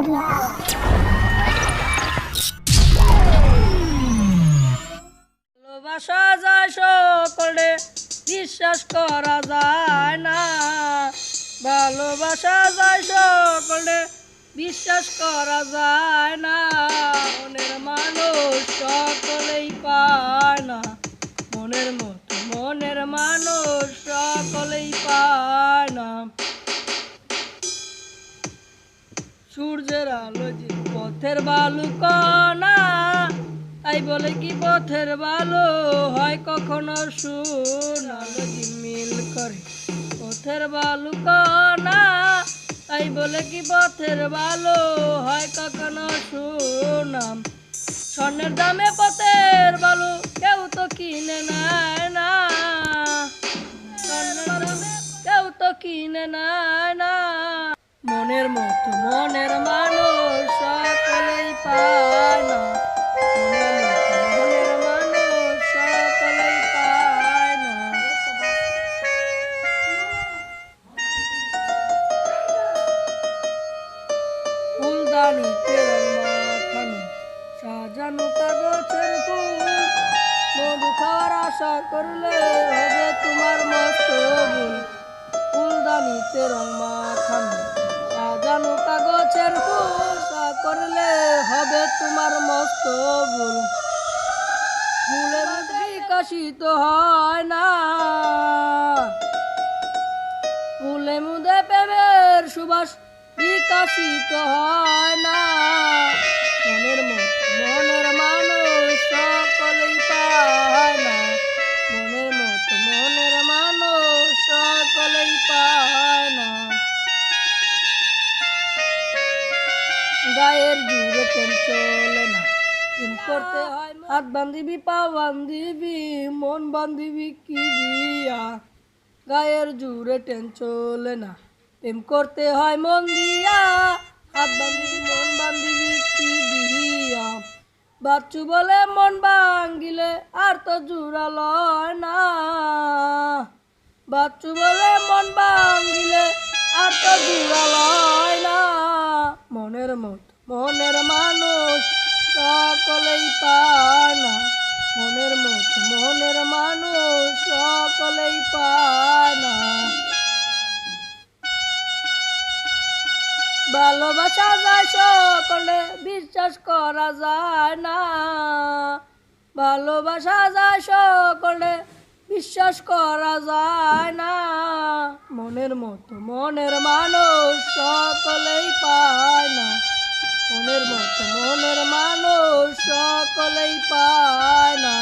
যাবো। ভালোবাসা যায় সকলে বিশ্বাস করা যায় না, ভালোবাসা যায় সকলে বিশ্বাস করা যায় না, মনের মানুষ সকলেই পায় না, মনের মতো মনের মানুষ সকলেই পায় না। সূর্যের আলো যে পথের বালু কণা, তাই বলে কি পথের বালু হয় কখনো সোনা? আলো ঝিলমিল করে পথের বালু কণা, তাই বলে কি পথের বালু হয় কখনো সোনা? স্বর্ণের দামে পথের বালু কেউ তো কিনে নেয় না, স্বর্ণের দামে কেউ তো কিনে নেয় না, মনের মতো মনের মানুষ সকলেই পায় না, মনের মতো মনের মানুষ সকলেই পায় না। ফুলদানিতে রং মাখানো সাজানো কাগজের ফুল, মধু খাওয়ার আশা করলে হবে তোমার মস্ত ভুল। ফুলদানিতে রং মাখানো সাজানো কাগজের ফুল, আশা করলে হবে তোমার মস্ত ভুল। ফুলের বিকশিত হয় না, ফুলে মুদে প্রেমের সুবাস বিকশিত হয় না, মনের মতো মনের মানুষ সকলেই পায় না, মনের মতো মনের মানুষ সকলেই পায় না। গায়ের জুড়ে প্রেম চলে না, প্রেম করতে হয় হাত বান্ধিবি পা বান্ধিবি মন বান্ধিবি কি দিয়া, গায়ের জুড়ে ট্রেন চলে না, প্রেম করতে হয় মন দিয়া, হাত বান্ধিবি মন বান্ধিবি কি দিয়া। বাচ্চু বলে মন ভাঙ্গিলে আর তো জুড়া লয় না, বাচ্চু বলে মন ভাঙ্গিলে আর তো জুড়া লয় না, মনের মতো মনের মানুষ সকলেই পায় না, মনের মতো মনের মানুষ সকলেই পায় না। ভালোবাসা যায় সকলে বিশ্বাস করা যায় না, ভালোবাসা যায় সকলে বিশ্বাস করা যায় না, মনের মতো মনের মানুষ সকলেই পায় না, মনের মতো মনের মানুষ সকলেই পায় না।